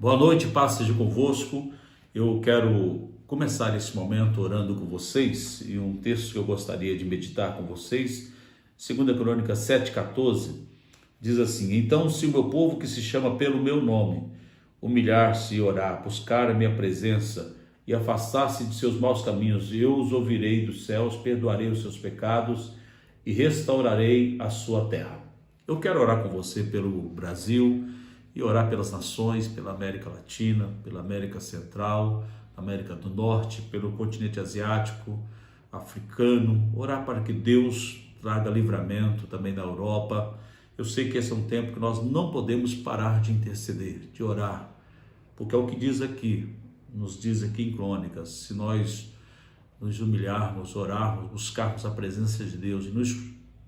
Boa noite, paz seja convosco. Eu quero começar esse momento orando com vocês e um texto que eu gostaria de meditar com vocês, 2 Crônicas 7,14, diz assim: Então, se o meu povo que se chama pelo meu nome humilhar-se e orar, buscar a minha presença e afastar-se de seus maus caminhos, eu os ouvirei dos céus, perdoarei os seus pecados e restaurarei a sua terra. Eu quero orar com você pelo Brasil e orar pelas nações, pela América Latina, pela América Central, América do Norte, pelo continente asiático, africano, orar para que Deus traga livramento também na Europa. Eu sei que esse é um tempo que nós não podemos parar de interceder, de orar, porque é o que diz aqui, nos diz aqui em Crônicas: se nós nos humilharmos, orarmos, buscarmos a presença de Deus e nos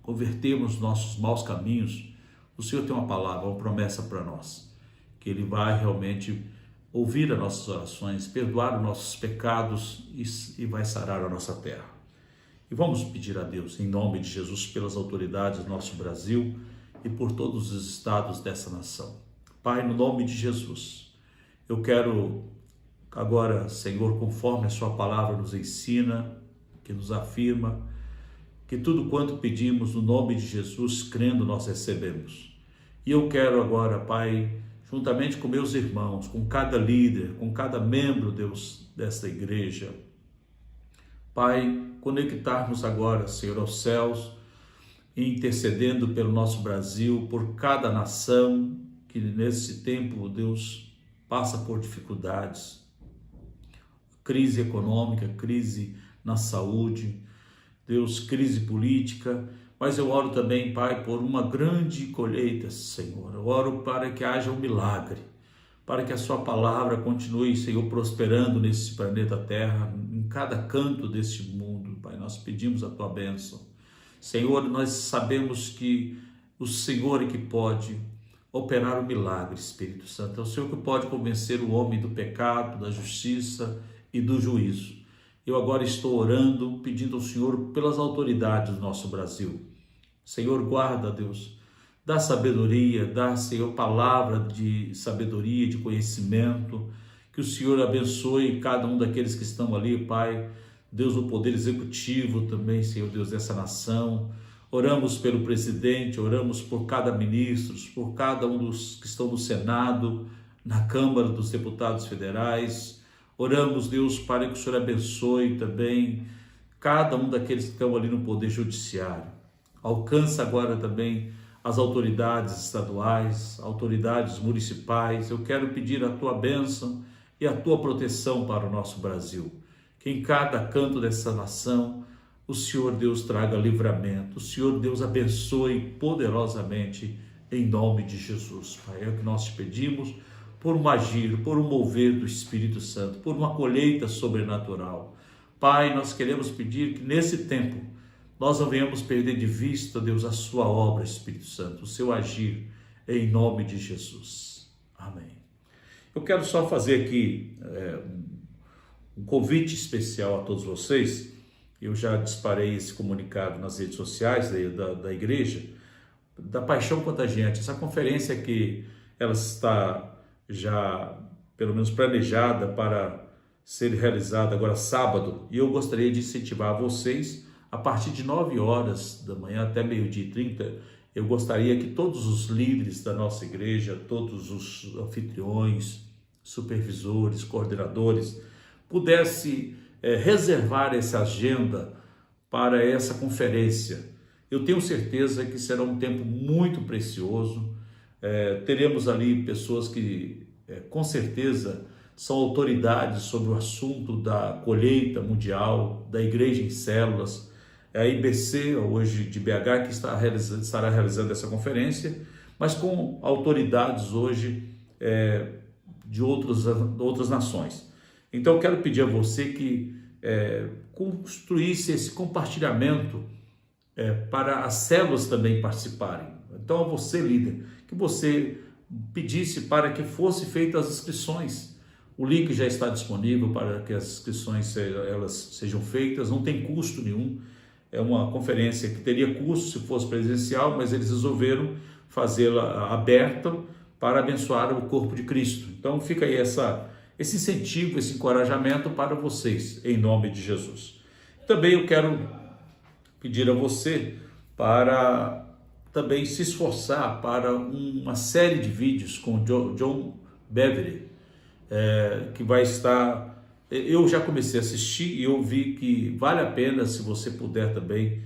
convertermos nos nossos maus caminhos, o Senhor tem uma palavra, uma promessa para nós, que Ele vai realmente ouvir as nossas orações, perdoar os nossos pecados e vai sarar a nossa terra. E vamos pedir a Deus, em nome de Jesus, pelas autoridades do nosso Brasil e por todos os estados dessa nação. Pai, no nome de Jesus, eu quero agora, Senhor, conforme a sua palavra nos ensina, que nos afirma, que tudo quanto pedimos no nome de Jesus, crendo, nós recebemos. E eu quero agora, Pai, juntamente com meus irmãos, com cada líder, com cada membro, Deus, desta igreja, Pai, conectarmos agora, Senhor, aos céus, intercedendo pelo nosso Brasil, por cada nação que nesse tempo, Deus, passa por dificuldades, crise econômica, crise na saúde, Deus, crise política, mas eu oro também, Pai, por uma grande colheita, Senhor. Eu oro para que haja um milagre, para que a sua palavra continue, Senhor, prosperando nesse planeta Terra, em cada canto deste mundo, Pai. Nós pedimos a tua bênção. Senhor, nós sabemos que o Senhor é que pode operar o milagre, Espírito Santo. É o Senhor que pode convencer o homem do pecado, da justiça e do juízo. Eu agora estou orando, pedindo ao Senhor pelas autoridades do nosso Brasil. Senhor, guarda, Deus, dá sabedoria, dá, Senhor, palavra de sabedoria, de conhecimento, que o Senhor abençoe cada um daqueles que estão ali, Pai, Deus, no poder executivo também, Senhor Deus, dessa nação. Oramos pelo presidente, oramos por cada ministro, por cada um dos que estão no Senado, na Câmara dos Deputados Federais. Oramos, Deus, para que o Senhor abençoe também cada um daqueles que estão ali no Poder Judiciário. Alcança agora também as autoridades estaduais, autoridades municipais. Eu quero pedir a tua bênção e a tua proteção para o nosso Brasil. Que em cada canto dessa nação, o Senhor Deus traga livramento. O Senhor Deus abençoe poderosamente em nome de Jesus. Pai, é o que nós te pedimos, por um agir, por um mover do Espírito Santo, por uma colheita sobrenatural. Pai, nós queremos pedir que nesse tempo nós não venhamos perder de vista, Deus, a sua obra, Espírito Santo, o seu agir, em nome de Jesus. Amém. Eu quero só fazer aqui um convite especial a todos vocês. Eu já disparei esse comunicado nas redes sociais da igreja, da Paixão Contagiante. Essa conferência que ela está já pelo menos planejada para ser realizada agora sábado, e eu gostaria de incentivar vocês a partir de 9 horas da manhã até 12h30. Eu gostaria que todos os líderes da nossa igreja, todos os anfitriões, supervisores, coordenadores, pudessem reservar essa agenda para essa conferência. Eu tenho certeza que será um tempo muito precioso. Teremos ali pessoas que com certeza são autoridades sobre o assunto da colheita mundial, da igreja em células, a IBC, hoje de BH, que estará realizando essa conferência, mas com autoridades hoje de outras nações. Então eu quero pedir a você que construísse esse compartilhamento para as células também participarem. Então, a você, líder, que você pedisse para que fossem feitas as inscrições. O link já está disponível para que as inscrições elas sejam feitas, não tem custo nenhum. É uma conferência que teria custo se fosse presencial, mas eles resolveram fazê-la aberta para abençoar o corpo de Cristo. Então fica aí esse incentivo, esse encorajamento para vocês, em nome de Jesus. Também eu quero pedir a você para também se esforçar para uma série de vídeos com John Bevere, que vai estar... Eu já comecei a assistir e eu vi que vale a pena, se você puder também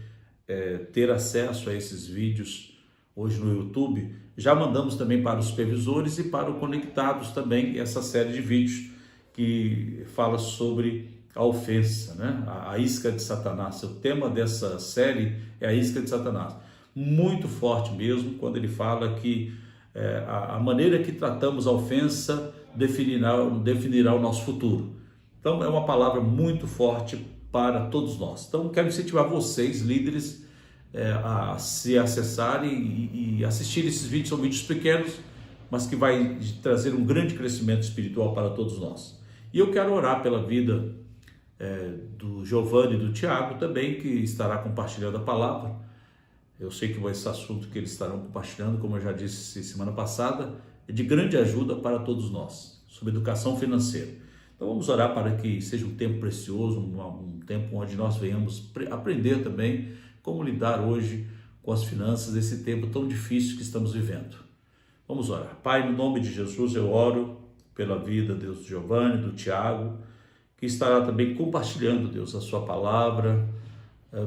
ter acesso a esses vídeos hoje no YouTube. Já mandamos também para os supervisores e para o Conectados também essa série de vídeos que fala sobre a ofensa, né? A isca de Satanás. O tema dessa série é a isca de Satanás. Muito forte mesmo, quando ele fala que a maneira que tratamos a ofensa definirá o nosso futuro. Então é uma palavra muito forte para todos nós. Então quero incentivar vocês, líderes, a se acessarem e assistir esses vídeos. São vídeos pequenos, mas que vai trazer um grande crescimento espiritual para todos nós. E eu quero orar pela vida do Giovanni e do Tiago também, que estará compartilhando a palavra. Eu sei que esse assunto que eles estarão compartilhando, como eu já disse semana passada, é de grande ajuda para todos nós, sobre educação financeira. Então vamos orar para que seja um tempo precioso, um tempo onde nós venhamos aprender também como lidar hoje com as finanças, esse tempo tão difícil que estamos vivendo. Vamos orar. Pai, no nome de Jesus, eu oro pela vida, Deus, do Giovanni, do Tiago, que estará também compartilhando, Deus, a sua palavra,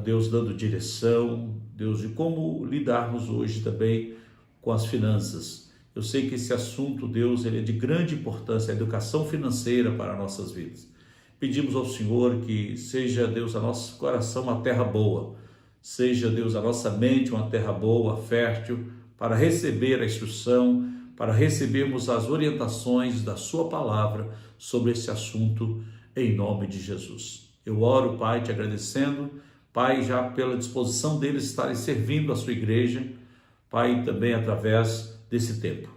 Deus, dando direção, Deus, de como lidarmos hoje também com as finanças. Eu sei que esse assunto, Deus, ele é de grande importância, a educação financeira para nossas vidas. Pedimos ao Senhor que seja, Deus, a nosso coração uma terra boa, seja, Deus, a nossa mente uma terra boa, fértil, para receber a instrução, para recebermos as orientações da sua palavra sobre esse assunto, em nome de Jesus. Eu oro, Pai, te agradecendo, Pai, já pela disposição deles estarem servindo a sua igreja, Pai, também através desse tempo.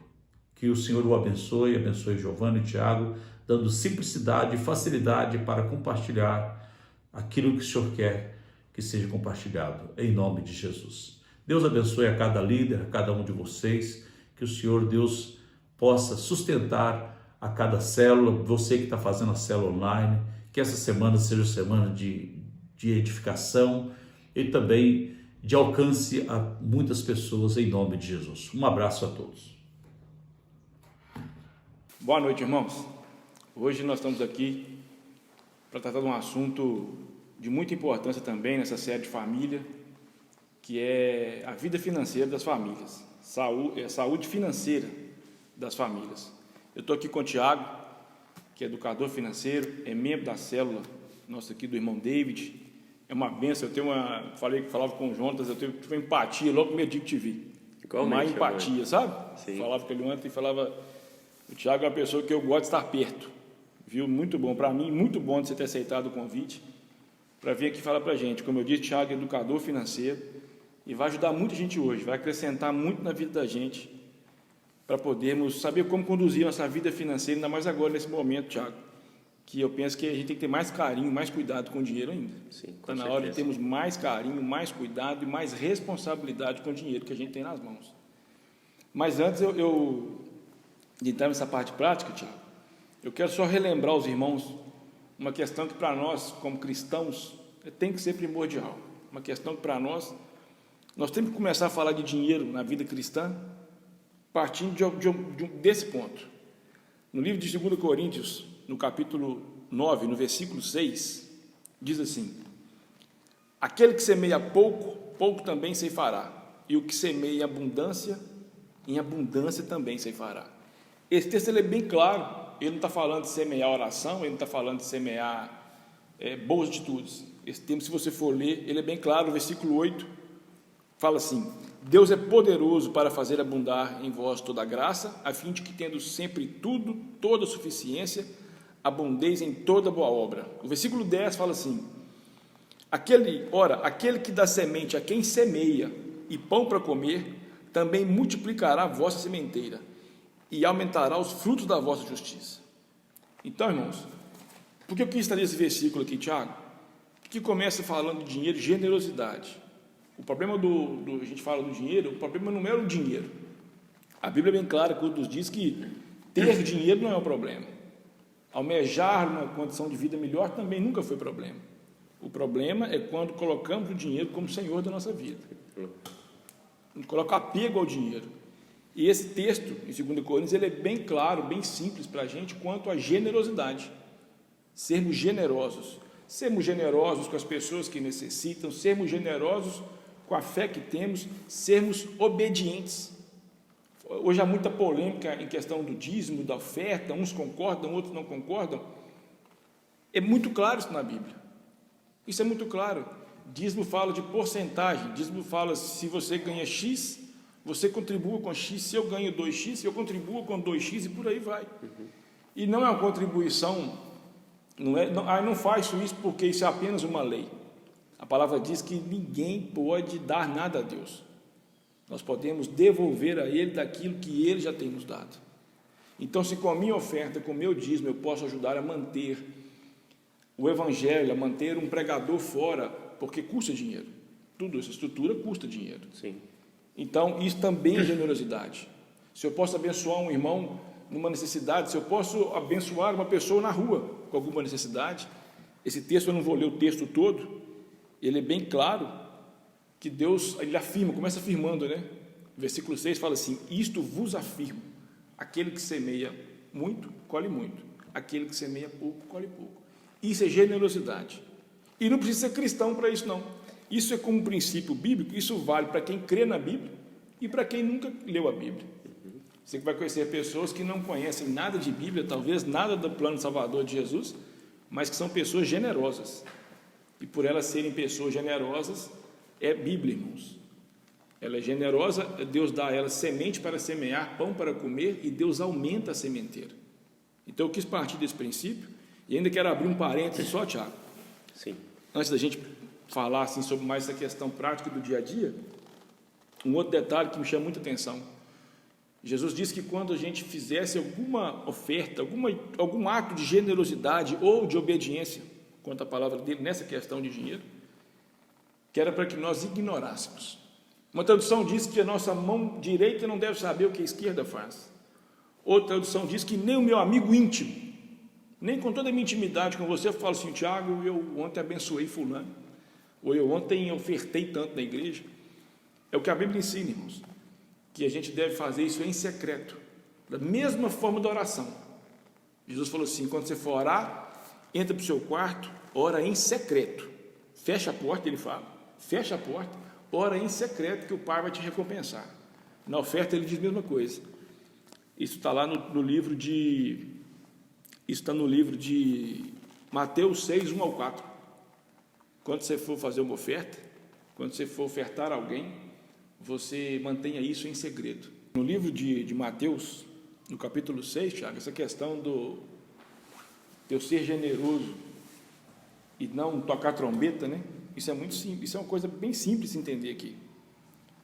Que o Senhor o abençoe Giovanni e Tiago, dando simplicidade e facilidade para compartilhar aquilo que o Senhor quer que seja compartilhado, em nome de Jesus. Deus abençoe a cada líder, a cada um de vocês, que o Senhor, Deus, possa sustentar a cada célula, você que está fazendo a célula online, que essa semana seja semana de edificação e também de alcance a muitas pessoas, em nome de Jesus. Um abraço a todos. Boa noite, irmãos. Hoje nós estamos aqui para tratar de um assunto de muita importância também nessa série de família, que é a vida financeira das famílias, saúde financeira das famílias. Eu estou aqui com o Tiago, que é educador financeiro, é membro da célula nossa aqui do irmão David. É uma benção. Falava com o Jonas, eu tive uma empatia logo no primeiro dia que te vi. Uma empatia, sabe? Sim. Falava com ele ontem e o Tiago é uma pessoa que eu gosto de estar perto, viu? Muito bom, para mim, muito bom de você ter aceitado o convite, para vir aqui falar para a gente. Como eu disse, Tiago é educador financeiro e vai ajudar muita gente hoje, vai acrescentar muito na vida da gente, para podermos saber como conduzir nossa vida financeira, ainda mais agora nesse momento, Tiago, que eu penso que a gente tem que ter mais carinho, mais cuidado com o dinheiro ainda. Sim, está na hora de termos mais carinho, mais cuidado e mais responsabilidade com o dinheiro que a gente tem nas mãos. Mas antes de entrar nessa parte prática, Tiago, eu quero só relembrar aos irmãos uma questão que para nós, como cristãos, tem que ser primordial. Uma questão que para nós temos que começar a falar de dinheiro na vida cristã partindo desse ponto. No livro de 2 Coríntios, no capítulo 9, no versículo 6, diz assim: aquele que semeia pouco, pouco também ceifará, e o que semeia em abundância também ceifará. Esse texto ele é bem claro, ele não está falando de semear oração, ele não está falando de semear boas atitudes. Esse tempo, se você for ler, ele é bem claro. O versículo 8 fala assim: Deus é poderoso para fazer abundar em vós toda a graça, a fim de que, tendo sempre tudo, toda suficiência, abundeis em toda boa obra. O versículo 10 fala assim: aquele que dá semente a quem semeia e pão para comer, também multiplicará a vossa sementeira e aumentará os frutos da vossa justiça. Então, irmãos, por que eu quis trazer esse versículo aqui, Tiago? Que começa falando de dinheiro e generosidade. O problema a gente fala do dinheiro, o problema não é o dinheiro. A Bíblia é bem clara quando nos diz que ter dinheiro não é um problema. Almejar uma condição de vida melhor também nunca foi problema. O problema é quando colocamos o dinheiro como senhor da nossa vida. A gente coloca apego ao dinheiro. E esse texto, em 2 Coríntios, ele é bem claro, bem simples para a gente quanto à generosidade. Sermos generosos. Sermos generosos com as pessoas que necessitam, sermos generosos com a fé que temos, sermos obedientes. Hoje há muita polêmica em questão do dízimo, da oferta, uns concordam, outros não concordam. É muito claro isso na Bíblia. Isso é muito claro. Dízimo fala de porcentagem, dízimo fala se você ganha X, você contribua com X, se eu ganho 2X, eu contribuo com 2X e por aí vai. E não é uma contribuição, não faço isso porque isso é apenas uma lei. A palavra diz que ninguém pode dar nada a Deus. Nós podemos devolver a Ele daquilo que Ele já tem nos dado. Então, se com a minha oferta, com o meu dízimo, eu posso ajudar a manter o Evangelho, a manter um pregador fora, porque custa dinheiro. Tudo, essa estrutura custa dinheiro. Sim. Então, isso também é generosidade. Se eu posso abençoar um irmão numa necessidade, se eu posso abençoar uma pessoa na rua com alguma necessidade, esse texto, eu não vou ler o texto todo, ele é bem claro, que Deus, ele afirma, começa afirmando, né? Versículo 6 fala assim: isto vos afirmo, aquele que semeia muito, colhe muito, aquele que semeia pouco, colhe pouco. Isso é generosidade. E não precisa ser cristão para isso, não. Isso é como um princípio bíblico, isso vale para quem crê na Bíblia e para quem nunca leu a Bíblia. Você vai conhecer pessoas que não conhecem nada de Bíblia, talvez nada do plano salvador de Jesus, mas que são pessoas generosas. E por elas serem pessoas generosas, é Bíblia, irmãos. Ela é generosa, Deus dá a ela semente para semear, pão para comer, e Deus aumenta a sementeira. Então eu quis partir desse princípio, e ainda quero abrir um parênteses só, Tiago. Sim. Antes da gente falar assim, sobre mais essa questão prática do dia a dia, um outro detalhe que me chama muita atenção. Jesus disse que quando a gente fizesse alguma oferta, algum ato de generosidade ou de obediência, quanto à palavra dele, nessa questão de dinheiro, que era para que nós ignorássemos. Uma tradução diz que a nossa mão direita não deve saber o que a esquerda faz. Outra tradução diz que nem o meu amigo íntimo, nem com toda a minha intimidade com você, eu falo assim: Tiago, eu ontem abençoei fulano, ou eu ontem ofertei tanto na igreja. É o que a Bíblia ensina, irmãos, que a gente deve fazer isso em secreto, da mesma forma da oração. Jesus falou assim: quando você for orar, entra para o seu quarto, ora em secreto, fecha a porta, ele fala, fecha a porta, ora em secreto, que o Pai vai te recompensar. Na oferta ele diz a mesma coisa. Isso está lá no livro de Mateus 6, 1 ao 4. Quando você for fazer uma oferta, quando você for ofertar a alguém, você mantenha isso em segredo. No livro de Mateus, no capítulo 6, Tiago, essa questão do eu ser generoso e não tocar trombeta, né? Isso é muito simples, isso é uma coisa bem simples de entender aqui.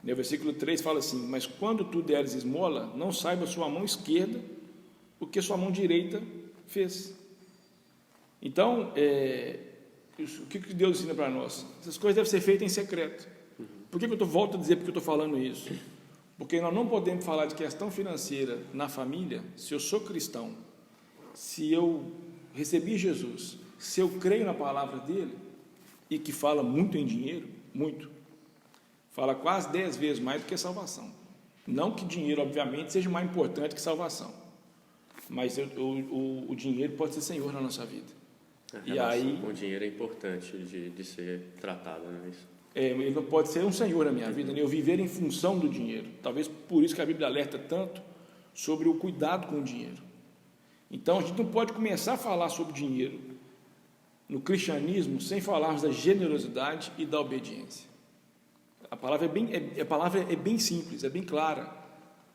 No versículo 3 fala assim: mas quando tu deres esmola, não saiba sua mão esquerda o que sua mão direita fez. Então, o que Deus ensina para nós? Essas coisas devem ser feitas em secreto. Por que eu volto a dizer porque eu estou falando isso? Porque nós não podemos falar de questão financeira na família se eu sou cristão, se eu recebi Jesus, se eu creio na palavra dele, e que fala muito em dinheiro, muito, fala quase 10 vezes mais do que salvação. Não que dinheiro, obviamente, seja mais importante que salvação, mas o dinheiro pode ser senhor na nossa vida. E aí, o dinheiro é importante de ser tratado, não é isso? Ele não pode ser um senhor na minha vida, né? Eu viver em função do dinheiro. Talvez por isso que a Bíblia alerta tanto sobre o cuidado com o dinheiro. Então, a gente não pode começar a falar sobre dinheiro no cristianismo sem falarmos da generosidade e da obediência. A palavra é bem simples, é bem clara.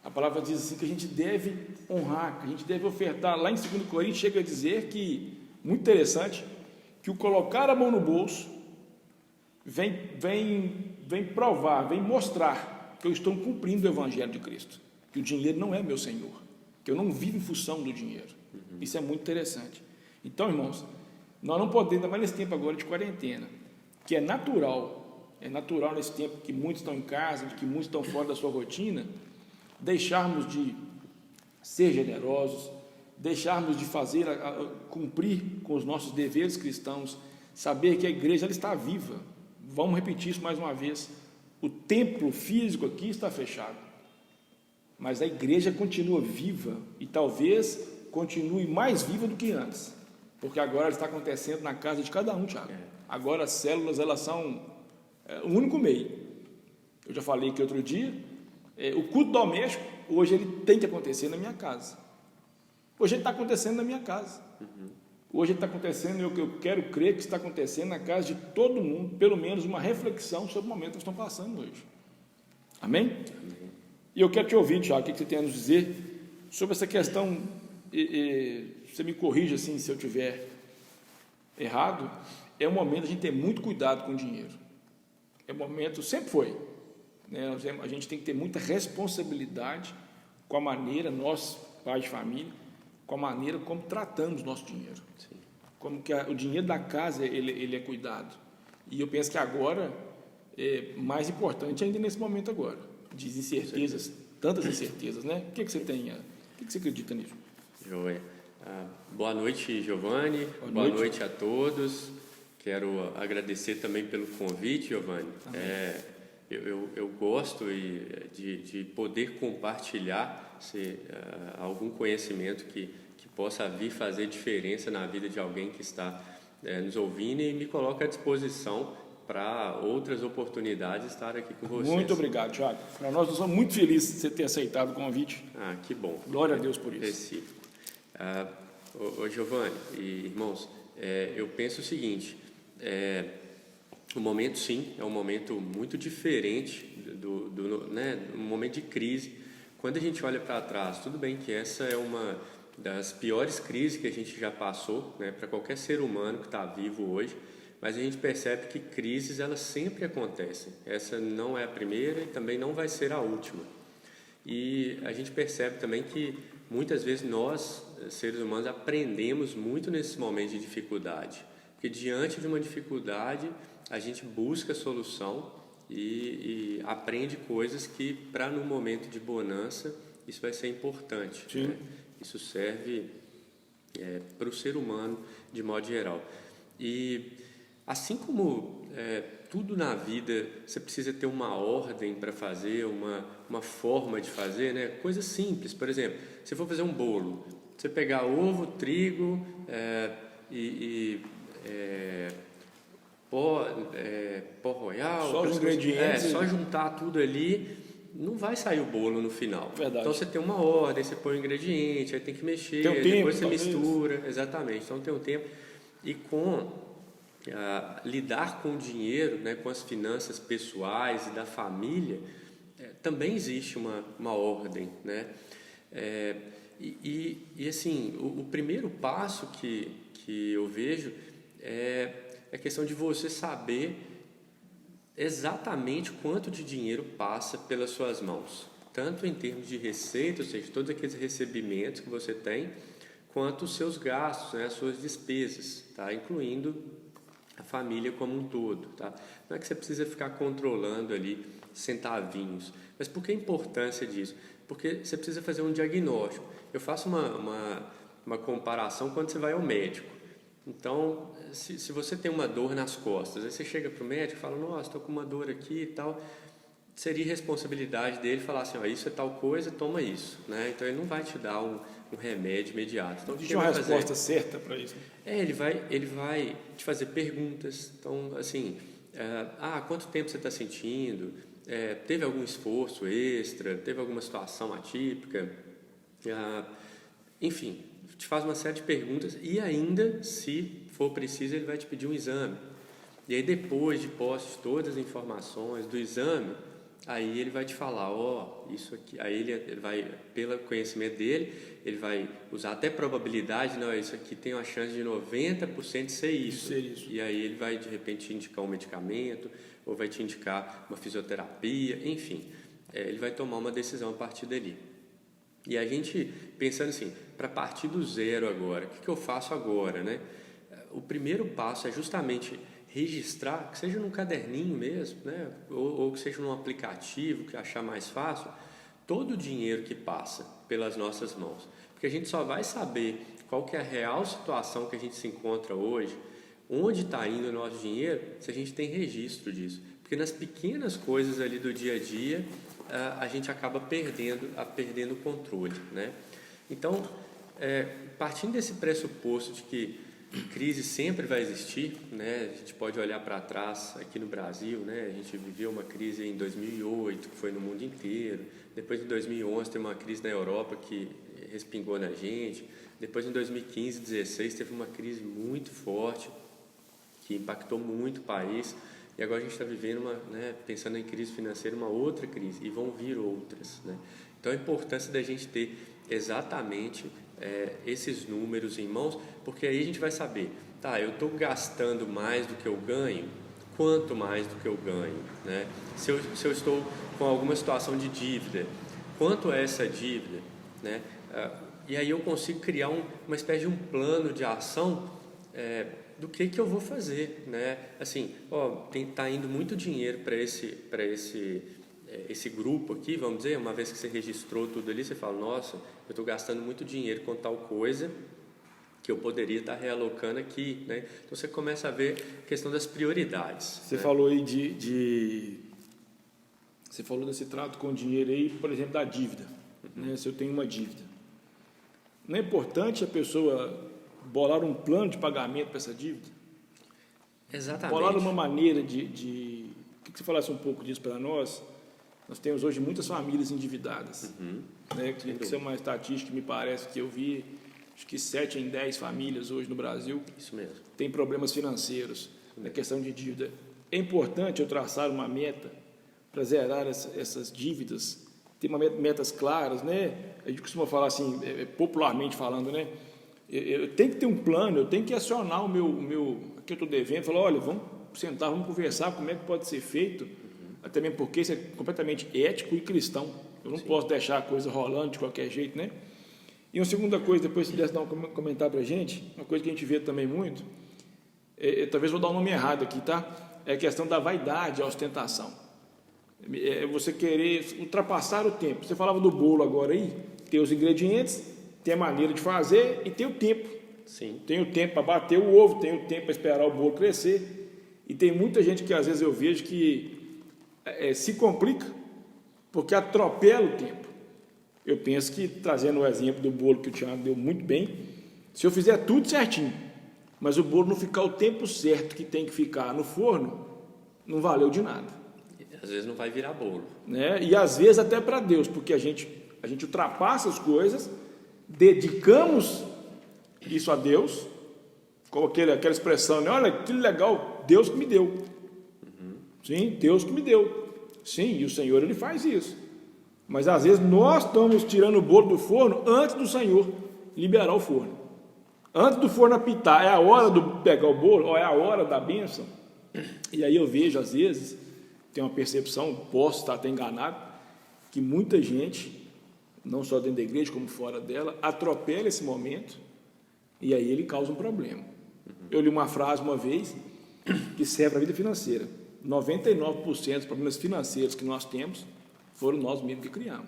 A palavra diz assim que a gente deve honrar, que a gente deve ofertar. Lá em 2 Coríntios chega a dizer que, muito interessante, que o colocar a mão no bolso vem provar, vem mostrar que eu estou cumprindo o Evangelho de Cristo, que o dinheiro não é meu Senhor, que eu não vivo em função do dinheiro. Isso é muito interessante. Então, irmãos, nós não podemos, ainda mais nesse tempo agora de quarentena, que é natural nesse tempo que muitos estão em casa, que muitos estão fora da sua rotina, deixarmos de ser generosos, deixarmos de fazer, cumprir com os nossos deveres cristãos, saber que a igreja ela está viva. Vamos repetir isso mais uma vez. O templo físico aqui está fechado, mas a igreja continua viva e talvez continue mais viva do que antes, porque agora está acontecendo na casa de cada um, Thiago. Agora as células elas são o único meio. Eu já falei que outro dia, o culto doméstico hoje ele tem que acontecer na minha casa. Hoje ele está acontecendo na minha casa. Hoje ele está acontecendo, eu quero crer que está acontecendo na casa de todo mundo, pelo menos uma reflexão sobre o momento que estão passando hoje. Amém? Amém. E eu quero te ouvir, Tiago, o que você tem a nos dizer sobre essa questão, você me corrija assim, se eu estiver errado, é um momento a gente ter muito cuidado com o dinheiro. É um momento, sempre foi, né? A gente tem que ter muita responsabilidade com a maneira, nós, pais de família, com a maneira como tratamos o nosso dinheiro. Sim. Como que o dinheiro da casa ele é cuidado. E eu penso que agora é mais importante ainda nesse momento agora, de incertezas, tantas incertezas, né? O que você tem, o que você acredita nisso? Joia. Boa noite, Giovanni. Boa noite a todos. Quero agradecer também pelo convite, Giovanni. Eu gosto de poder compartilhar algum conhecimento que possa vir fazer diferença na vida de alguém que está nos ouvindo, e me coloco à disposição para outras oportunidades estar aqui com vocês. Muito obrigado, Thiago. Para nós somos muito felizes de você ter aceitado o convite. Que bom. Glória a Deus por isso. Recíproco. Giovanni e irmãos, eu penso o seguinte, o momento sim, é um momento muito diferente um momento de crise. Quando a gente olha para trás, tudo bem que essa é uma das piores crises que a gente já passou, né, para qualquer ser humano que está vivo hoje, mas a gente percebe que crises elas sempre acontecem. Essa não é a primeira e também não vai ser a última. E a gente percebe também que muitas vezes nós, seres humanos, aprendemos muito nesses momentos de dificuldade, porque diante de uma dificuldade a gente busca solução e aprende coisas que, para no momento de bonança, isso vai ser importante. Né? Isso serve para o ser humano de modo geral. E assim como tudo na vida, você precisa ter uma ordem para fazer, uma forma de fazer, né? Coisas simples. Por exemplo, se for fazer um bolo, você pegar ovo, trigo pó royal, só os ingredientes, só juntar tudo ali, não vai sair o bolo no final. Verdade. Então você tem uma ordem, você põe o ingrediente, aí tem que mexer, tem um tempo, depois você talvez. mistura, exatamente. Então tem um tempo. E lidar com o dinheiro, né, com as finanças pessoais e da família, também existe uma ordem, né? E assim, o primeiro passo que eu vejo é a questão de você saber exatamente quanto de dinheiro passa pelas suas mãos, tanto em termos de receita, ou seja, todos aqueles recebimentos que você tem, quanto os seus gastos, né, as suas despesas, tá? Incluindo a família como um todo. Tá? Não é que você precisa ficar controlando ali centavinhos, mas por que a importância disso? Porque você precisa fazer um diagnóstico. Eu faço uma comparação quando você vai ao médico. Então, se você tem uma dor nas costas, aí você chega para o médico e fala, nossa, estou com uma dor aqui e tal, seria responsabilidade dele falar assim, isso é tal coisa, toma isso. Né? Então, ele não vai te dar um remédio imediato. Então, existe uma resposta certa para isso? Ele vai te fazer perguntas. Então, assim, quanto tempo você está sentindo? Teve algum esforço extra? Teve alguma situação atípica? Enfim, te faz uma série de perguntas e ainda, se for preciso, ele vai te pedir um exame. E aí, depois de posse de todas as informações do exame, aí ele vai te falar, isso aqui, aí ele vai, pelo conhecimento dele, ele vai usar até probabilidade, não, isso aqui tem uma chance de 90% de ser isso. E aí ele vai, de repente, te indicar um medicamento, ou vai te indicar uma fisioterapia, enfim, ele vai tomar uma decisão a partir dali. E a gente, pensando assim, para partir do zero agora, o que eu faço agora, né? O primeiro passo é justamente registrar, que seja num caderninho mesmo, né? ou que seja num aplicativo que achar mais fácil, todo o dinheiro que passa pelas nossas mãos. Porque a gente só vai saber qual que é a real situação que a gente se encontra hoje, onde está indo o nosso dinheiro, se a gente tem registro disso. Porque nas pequenas coisas ali do dia a dia, a gente acaba perdendo o controle, né? Então, partindo desse pressuposto de que crise sempre vai existir, né? A gente pode olhar para trás aqui no Brasil, né? A gente viveu uma crise em 2008, que foi no mundo inteiro. Depois, em 2011, teve uma crise na Europa que respingou na gente. Depois, em 2015, 2016, teve uma crise muito forte que impactou muito o país. E agora a gente está vivendo, pensando em crise financeira, uma outra crise, e vão vir outras, né? Então, a importância da gente ter exatamente esses números em mãos, porque aí a gente vai saber, tá, eu estou gastando mais do que eu ganho, quanto mais do que eu ganho, né? Se eu estou com alguma situação de dívida, quanto é essa dívida, né? E aí eu consigo criar uma espécie de um plano de ação do que eu vou fazer, né? Assim, tá indo muito dinheiro para esse grupo aqui, vamos dizer, uma vez que você registrou tudo ali, você fala, nossa, eu estou gastando muito dinheiro com tal coisa que eu poderia estar realocando aqui, né? Então você começa a ver a questão das prioridades. Você falou aí você falou desse trato com o dinheiro aí, por exemplo, da dívida, né? Se eu tenho uma dívida, não é importante a pessoa bolar um plano de pagamento para essa dívida? Exatamente. Bolar uma maneira Queria que você falasse um pouco disso para nós. Nós temos hoje muitas famílias endividadas. Né? Isso é uma estatística que me parece que eu vi, acho que 7 em 10 famílias hoje no Brasil Isso mesmo. têm problemas financeiros na questão de dívida. É importante eu traçar uma meta para zerar essas dívidas, ter metas claras, né? A gente costuma falar assim, popularmente falando, né? Eu tenho que ter um plano, eu tenho que acionar o meu que eu estou devendo, falar, olha, vamos sentar, vamos conversar como é que pode ser feito, até mesmo porque isso é completamente ético e cristão. Eu não posso deixar a coisa rolando de qualquer jeito, né? E uma segunda coisa, depois se pudesse dar um comentário para a gente, uma coisa que a gente vê também muito, talvez vou dar um nome errado aqui, tá? É a questão da vaidade, a ostentação. É você querer ultrapassar o tempo. Você falava do bolo agora aí, tem os ingredientes, tem a maneira de fazer e tem o tempo. Sim. Tem o tempo para bater o ovo, tem o tempo para esperar o bolo crescer. E tem muita gente que às vezes eu vejo que se complica porque atropela o tempo. Eu penso que, trazendo o exemplo do bolo que o Thiago deu muito bem, se eu fizer tudo certinho, mas o bolo não ficar o tempo certo que tem que ficar no forno, não valeu de nada. Às vezes não vai virar bolo. Né? E às vezes até para Deus, porque a gente ultrapassa as coisas, dedicamos isso a Deus, como aquela expressão, né? Olha que legal, Deus que me deu. Sim, Deus que me deu. Sim, e o Senhor ele faz isso. Mas às vezes nós estamos tirando o bolo do forno antes do Senhor liberar o forno. Antes do forno apitar, é a hora de pegar o bolo, ou é a hora da bênção. E aí eu vejo, às vezes, tem uma percepção, posso estar até enganado, que muita gente, não só dentro da igreja como fora dela, atropela esse momento e aí ele causa um problema. Eu li uma frase uma vez que serve para a vida financeira. 99% dos problemas financeiros que nós temos foram nós mesmos que criamos.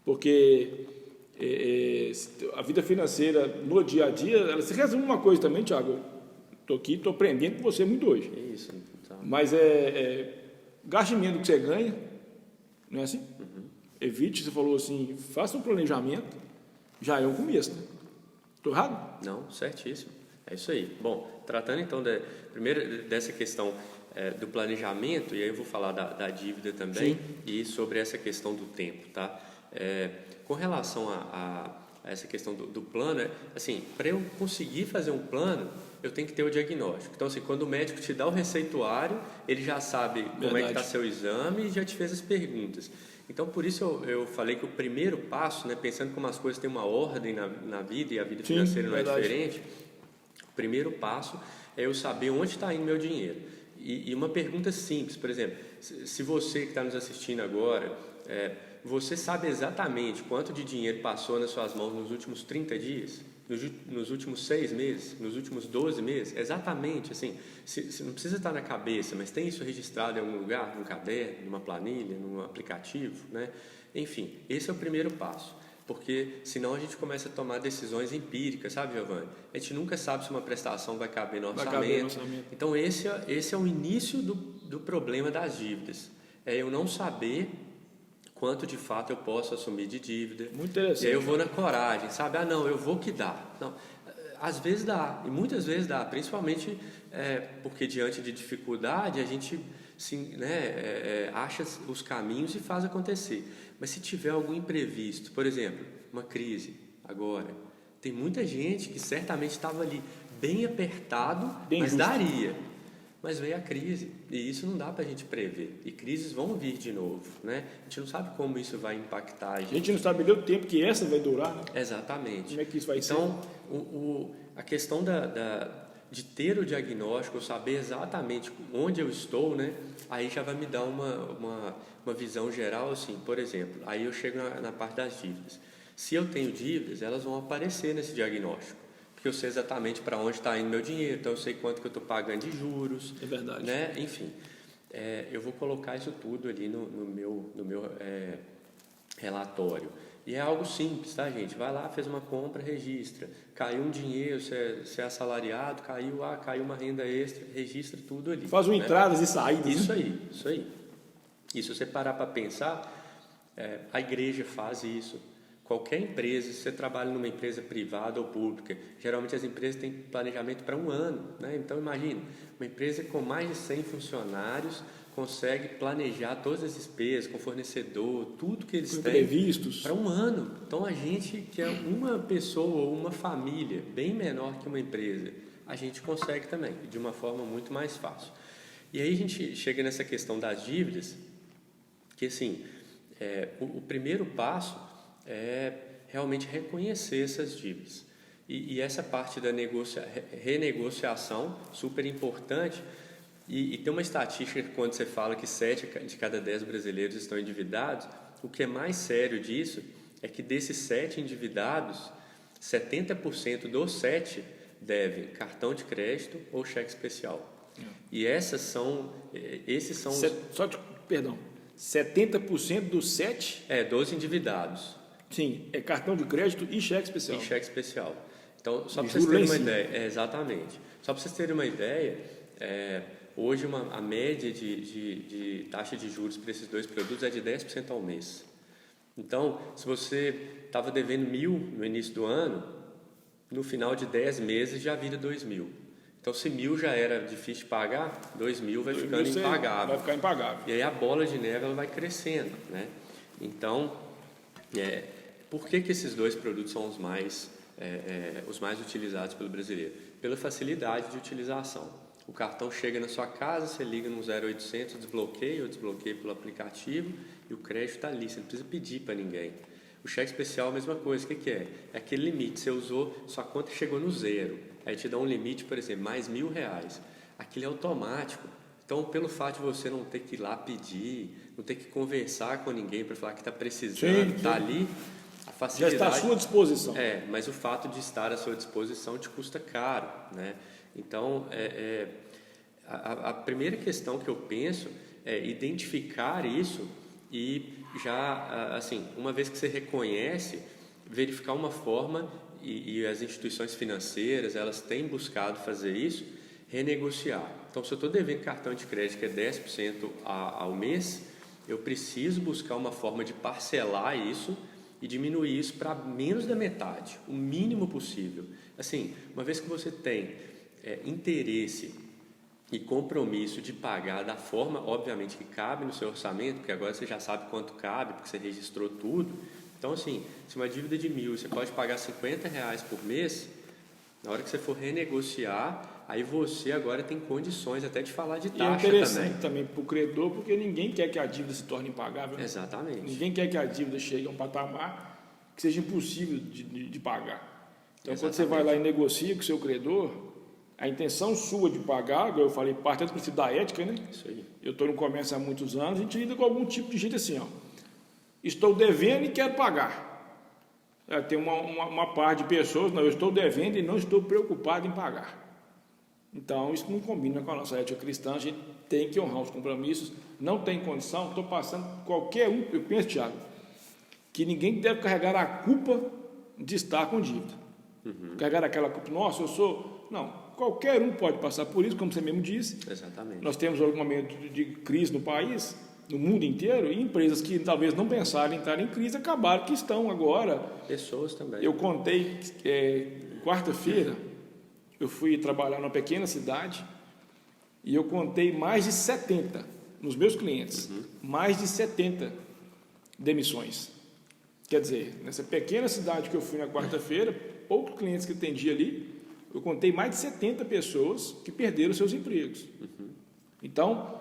Porque a vida financeira no dia a dia, ela se resume uma coisa também, Thiago. Estou aqui, estou aprendendo com você muito hoje. Isso. Então. Mas gaste menos do que você ganha, não é assim? Evite, você falou assim, faça um planejamento, já é um começo, né? Estou errado? Não, certíssimo. É isso aí. Bom, tratando então primeiro dessa questão do planejamento, e aí eu vou falar da dívida também. Sim. E sobre essa questão do tempo, tá? Com relação a essa questão do plano, assim, para eu conseguir fazer um plano, eu tenho que ter o diagnóstico. Então, assim, quando o médico te dá o receituário, ele já sabe como é que está seu exame e já te fez as perguntas. Então, por isso eu falei que o primeiro passo, né, pensando como as coisas têm uma ordem na vida e a vida financeira não é diferente, o primeiro passo é eu saber onde está indo meu dinheiro. E uma pergunta simples, por exemplo, se você que está nos assistindo agora, você sabe exatamente quanto de dinheiro passou nas suas mãos nos últimos 30 dias? nos últimos 6 meses, nos últimos 12 meses, exatamente, assim, se não precisa estar na cabeça, mas tem isso registrado em algum lugar, num caderno, numa planilha, num aplicativo, né? Enfim, esse é o primeiro passo, porque senão a gente começa a tomar decisões empíricas, sabe, Giovanni? A gente nunca sabe se uma prestação vai caber no orçamento. Então, esse é o início do problema das dívidas, é eu não saber quanto de fato eu posso assumir de dívida. Muito interessante. E aí eu vou na coragem, sabe? Ah, não, eu vou que dá. Não, às vezes dá, e muitas vezes dá, principalmente porque diante de dificuldade a gente acha os caminhos e faz acontecer. Mas se tiver algum imprevisto, por exemplo, uma crise agora, tem muita gente que certamente estava ali bem apertado, mas justo. daria. Mas veio a crise, e isso não dá para a gente prever. E crises vão vir de novo, né? A gente não sabe como isso vai impactar a gente. A gente não sabe nem o tempo que essa vai durar, né? Exatamente. Como é que isso vai ser? Então, a questão de ter o diagnóstico, saber exatamente onde eu estou, né? Aí já vai me dar uma visão geral, assim, por exemplo, aí eu chego na parte das dívidas. Se eu tenho dívidas, elas vão aparecer nesse diagnóstico. Porque eu sei exatamente para onde está indo meu dinheiro, então eu sei quanto que eu estou pagando de juros. É verdade. Né? Enfim, eu vou colocar isso tudo ali no meu relatório. E é algo simples, tá, gente? Vai lá, fez uma compra, registra. Caiu um dinheiro, você é assalariado, caiu uma renda extra, registra tudo ali. Faz um entradas e saídas. Isso aí. E se você parar para pensar, a igreja faz isso. Qualquer empresa, se você trabalha numa empresa privada ou pública, geralmente as empresas têm planejamento para um ano, né? Então imagine, uma empresa com mais de 100 funcionários consegue planejar todas as despesas com fornecedor, tudo que eles têm para um ano. Então a gente, que é uma pessoa ou uma família bem menor que uma empresa, a gente consegue também, de uma forma muito mais fácil. E aí a gente chega nessa questão das dívidas, que assim, o primeiro passo é realmente reconhecer essas dívidas. E essa parte da renegociação, super importante, e tem uma estatística que quando você fala que 7 de cada 10 brasileiros estão endividados, o que é mais sério disso é que desses 7 endividados, 70% dos 7 devem cartão de crédito ou cheque especial. E esses são Perdão, 70% dos 7? Dos endividados. Sim, é cartão de crédito e cheque especial. E cheque especial. Então, só para vocês terem uma ideia, exatamente. Só para vocês terem uma ideia, hoje a média de taxa de juros para esses dois produtos é de 10% ao mês. Então, se você estava devendo 1.000 no início do ano, no final de 10 meses já vira 2.000. Então, se 1.000 já era difícil de pagar, 2.000 vai ficando impagável. Vai ficar impagável. E aí a bola de neve ela vai crescendo, né? Então, por que esses dois produtos são os mais utilizados pelo brasileiro? Pela facilidade de utilização. O cartão chega na sua casa, você liga no 0800, desbloqueia pelo aplicativo e o crédito está ali, você não precisa pedir para ninguém. O cheque especial é a mesma coisa, o que é? É aquele limite, você usou, sua conta chegou no zero, aí te dá um limite, por exemplo, mais R$1.000. Aquilo é automático. Então, pelo fato de você não ter que ir lá pedir, não ter que conversar com ninguém para falar que está precisando, está ali, a facilidade... Já está à sua disposição. Mas o fato de estar à sua disposição te custa caro, né? Então, a primeira questão que eu penso é identificar isso e já, assim, uma vez que você reconhece, verificar uma forma, e as instituições financeiras, elas têm buscado fazer isso, renegociar. Então, se eu estou devendo cartão de crédito que é 10% ao mês, eu preciso buscar uma forma de parcelar isso e diminuir isso para menos da metade, o mínimo possível. Assim, uma vez que você tem interesse e compromisso de pagar da forma, obviamente, que cabe no seu orçamento, porque agora você já sabe quanto cabe, porque você registrou tudo. Então, assim, se uma dívida de 1.000, você pode pagar R$50 por mês, na hora que você for renegociar, aí você agora tem condições até de falar de taxa também. E é interessante também para o credor, porque ninguém quer que a dívida se torne impagável. Né? Exatamente. Ninguém quer que a dívida chegue a um patamar que seja impossível de pagar. Então, quando você vai lá e negocia com o seu credor, a intenção sua de pagar, igual eu falei, parte do princípio da ética, né? Isso aí. Eu estou no comércio há muitos anos, a gente lida com algum tipo de gente assim, ó. Estou devendo e quero pagar. Tem uma parte de pessoas, não, eu estou devendo e não estou preocupado em pagar. Então, isso não combina com a nossa ética cristã, a gente tem que honrar os compromissos, não tem condição, estou passando qualquer um, eu penso, Tiago, que ninguém deve carregar a culpa de estar com dívida. Carregar aquela culpa, nossa, eu sou... Não, qualquer um pode passar por isso, como você mesmo disse. Exatamente. Nós temos algum momento de crise no país, no mundo inteiro, e empresas que talvez não pensaram em entrar em crise, acabaram que estão agora. Pessoas também. Eu contei, quarta-feira, eu fui trabalhar numa pequena cidade, e eu contei mais de 70, nos meus clientes, mais de 70 demissões. Quer dizer, nessa pequena cidade que eu fui na quarta-feira, poucos clientes que eu atendi ali, eu contei mais de 70 pessoas que perderam seus empregos. Então,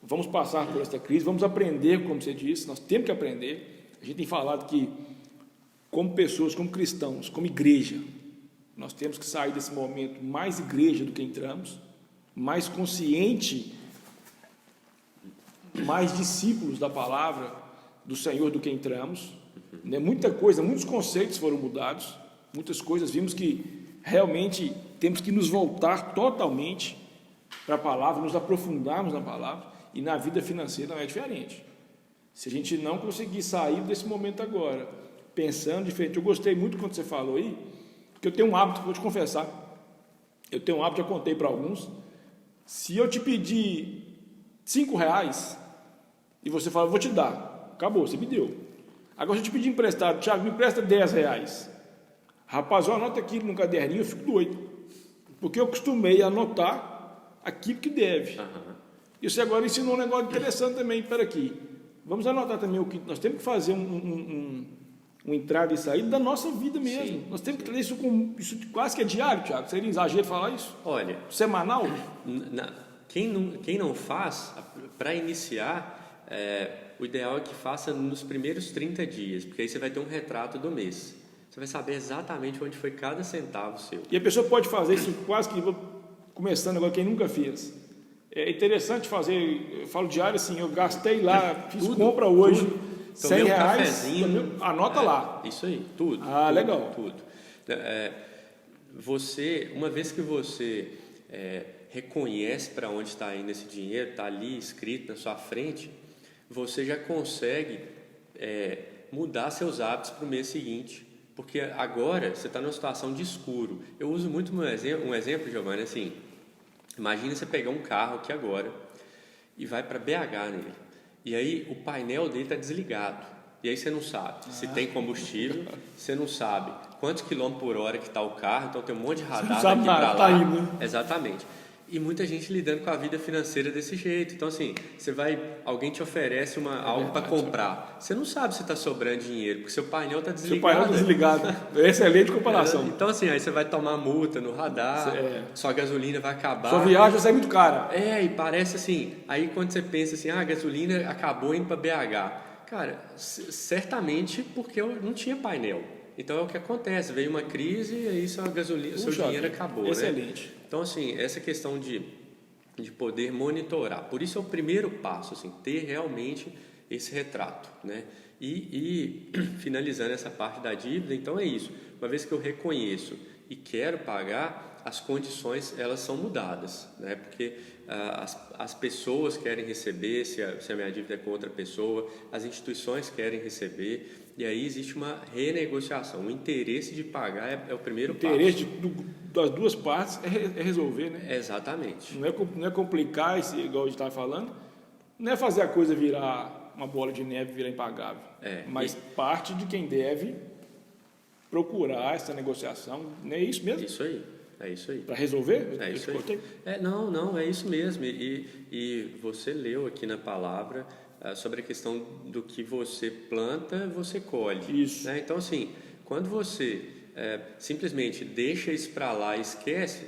vamos passar por esta crise, vamos aprender, como você disse, nós temos que aprender. A gente tem falado que, como pessoas, como cristãos, como igreja, nós temos que sair desse momento mais igreja do que entramos, mais consciente, mais discípulos da palavra do Senhor do que entramos. Né? Muita coisa, muitos conceitos foram mudados, muitas coisas, vimos que realmente temos que nos voltar totalmente para a palavra, nos aprofundarmos na palavra, e na vida financeira não é diferente. Se a gente não conseguir sair desse momento agora, pensando diferente, eu gostei muito quando você falou aí, porque eu tenho um hábito, vou te confessar, eu tenho um hábito, já contei para alguns, se eu te pedir R$5 e você fala, vou te dar, acabou, você me deu. Agora, se eu te pedir emprestado, Tiago, me empresta R$10. Rapaz, eu anoto aqui no caderninho, eu fico doido, porque eu costumei anotar aquilo que deve. E você agora ensinou um negócio interessante também, espera aqui, vamos anotar também o que nós temos que fazer, uma entrada e saída da nossa vida mesmo. Sim, nós temos que trazer isso quase que é diário, Tiago. Seria exagero falar isso? Olha, semanal? Quem não faz, para iniciar, o ideal é que faça nos primeiros 30 dias, porque aí você vai ter um retrato do mês. Você vai saber exatamente onde foi cada centavo seu. E a pessoa pode fazer isso quase que, começando agora, quem nunca fez. É interessante fazer, eu falo diário assim, eu gastei lá, fiz compra hoje, R$100, anota lá. Isso aí, tudo. Legal. Tudo. Uma vez que você reconhece para onde está indo esse dinheiro, está ali escrito na sua frente, você já consegue mudar seus hábitos para o mês seguinte. Porque agora você está numa situação de escuro. Eu uso muito um exemplo, Giovanni, assim, imagina você pegar um carro aqui agora e vai para BH nele. E aí o painel dele está desligado. E aí você não sabe se tem combustível, você não sabe quantos quilômetros por hora que está o carro, então tem um monte de radar daqui para lá. Tá indo, né? Exatamente. E muita gente lidando com a vida financeira desse jeito. Então, assim, alguém te oferece algo para comprar. Você não sabe se está sobrando dinheiro, porque seu painel está desligado. Seu painel está desligado. Excelente comparação. Então, assim, aí você vai tomar multa no radar, sua gasolina vai acabar. Sua viagem sai muito cara. E parece assim, aí quando você pensa assim, a gasolina acabou indo para BH. Cara, certamente porque eu não tinha painel. Então é o que acontece, veio uma crise e aí seu dinheiro acabou. Excelente. Né? Então, assim, essa questão de poder monitorar, por isso é o primeiro passo, assim, ter realmente esse retrato, né? E finalizando essa parte da dívida, então é isso, uma vez que eu reconheço e quero pagar, as condições elas são mudadas, né? Porque as pessoas querem receber, se a minha dívida é com outra pessoa, as instituições querem receber, e aí existe uma renegociação. O interesse de pagar é o primeiro passo. O interesse das duas partes é resolver, né? Exatamente. Não é complicar, igual a gente estava falando, não é fazer a coisa virar uma bola de neve, virar impagável. Mas parte de quem deve procurar essa negociação. Não é isso mesmo? É isso aí. Para resolver? É isso aí. Não, é isso mesmo. E você leu aqui na palavra sobre a questão do que você planta, você colhe. Isso. Né? Então, assim, quando você simplesmente deixa isso para lá e esquece,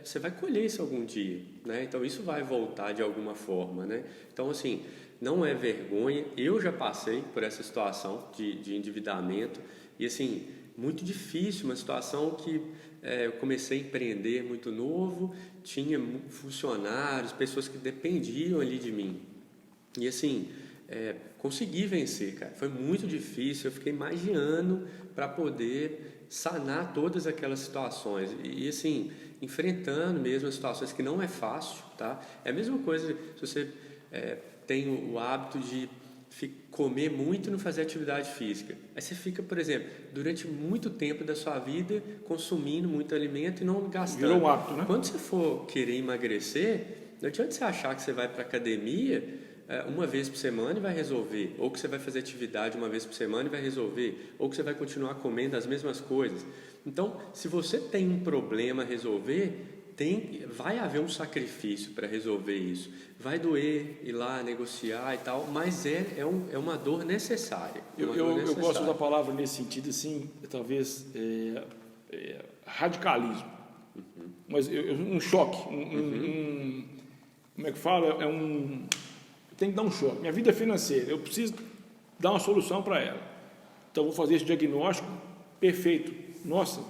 você vai colher isso algum dia. Né? Então, isso vai voltar de alguma forma. Né? Então, assim, não é vergonha. Eu já passei por essa situação de endividamento e, assim, muito difícil, uma situação que eu comecei a empreender muito novo, tinha funcionários, pessoas que dependiam ali de mim. E assim, consegui vencer, cara. Foi muito difícil, eu fiquei mais de ano para poder sanar todas aquelas situações. E assim, enfrentando mesmo as situações que não é fácil, tá? É a mesma coisa se você tem o hábito de comer muito e não fazer atividade física. Aí você fica, por exemplo, durante muito tempo da sua vida consumindo muito alimento e não gastando. Virou um hábito, né? Quando você for querer emagrecer, não adianta você achar que você vai para academia uma vez por semana e vai resolver, ou que você vai fazer atividade uma vez por semana e vai resolver, ou que você vai continuar comendo as mesmas coisas. Então, se você tem um problema a resolver, vai haver um sacrifício para resolver isso. Vai doer ir lá negociar e tal, mas é uma dor necessária. Eu gosto da palavra nesse sentido, assim, talvez radicalismo. Mas um choque, como é que fala? Tem que dar um choque. Minha vida é financeira, eu preciso dar uma solução para ela. Então, vou fazer esse diagnóstico perfeito. Nossa,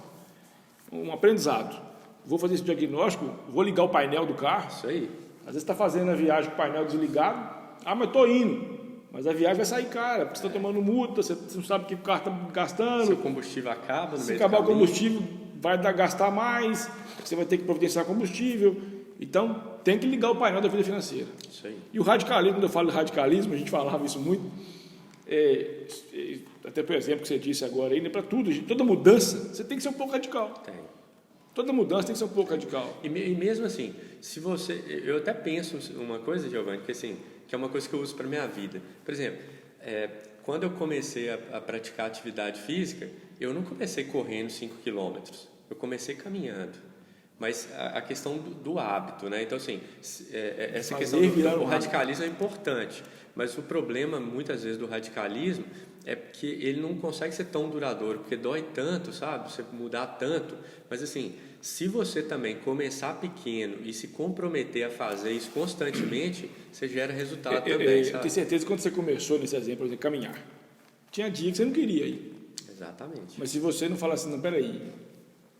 um aprendizado. Vou fazer esse diagnóstico, vou ligar o painel do carro. Isso aí. Às vezes está fazendo a viagem com o painel desligado. Mas estou indo. Mas a viagem vai sair cara, porque você está tomando multa, você não sabe o que o carro está gastando. Se o combustível acaba no meio do caminho. Se acabar o combustível, vai gastar mais, você vai ter que providenciar combustível. Então, tem que ligar o painel da vida financeira. Isso aí. E o radicalismo, quando eu falo de radicalismo, a gente falava isso muito, até por exemplo que você disse agora, para tudo, toda mudança, você tem que ser um pouco radical. Tem. Toda mudança tem que ser um pouco radical. E mesmo assim, se você... Eu até penso uma coisa, Giovanni, que é uma coisa que eu uso para a minha vida. Por exemplo, quando eu comecei a praticar atividade física, eu não comecei correndo 5 quilômetros. Eu comecei caminhando. Mas a questão do hábito, né? Então, assim, essa questão do radicalismo é importante. Mas o problema, muitas vezes, do radicalismo é que ele não consegue ser tão duradouro, porque dói tanto, sabe? Você mudar tanto. Mas, assim, se você também começar pequeno e se comprometer a fazer isso constantemente, você gera resultado também, sabe? Eu tenho certeza que quando você começou nesse exemplo, por exemplo, caminhar, tinha dia que você não queria ir. Exatamente. Mas se você não falar assim, não, peraí,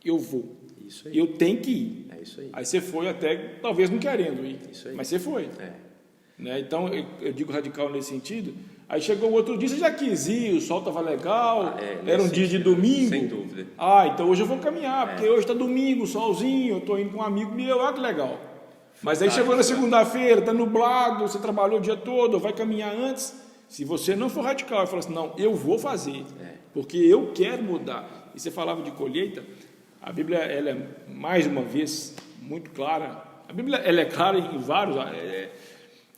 eu vou. Isso aí. Eu tenho que ir. É isso aí. Aí você foi até, talvez não querendo ir. Isso aí. Mas você foi. É. Então, eu digo radical nesse sentido. Aí chegou o outro dia, você já quis ir, o sol estava legal, era um dia de domingo. Sem dúvida. Então hoje eu vou caminhar, porque hoje está domingo, solzinho, eu estou indo com um amigo meu, olha que legal. Mas aí chegou na segunda-feira, está nublado, você trabalhou o dia todo, vai caminhar antes. Se você não for radical e falar assim, não, eu vou fazer, porque eu quero mudar. E você falava de colheita, a Bíblia ela é, mais uma vez, muito clara. A Bíblia ela é clara em vários...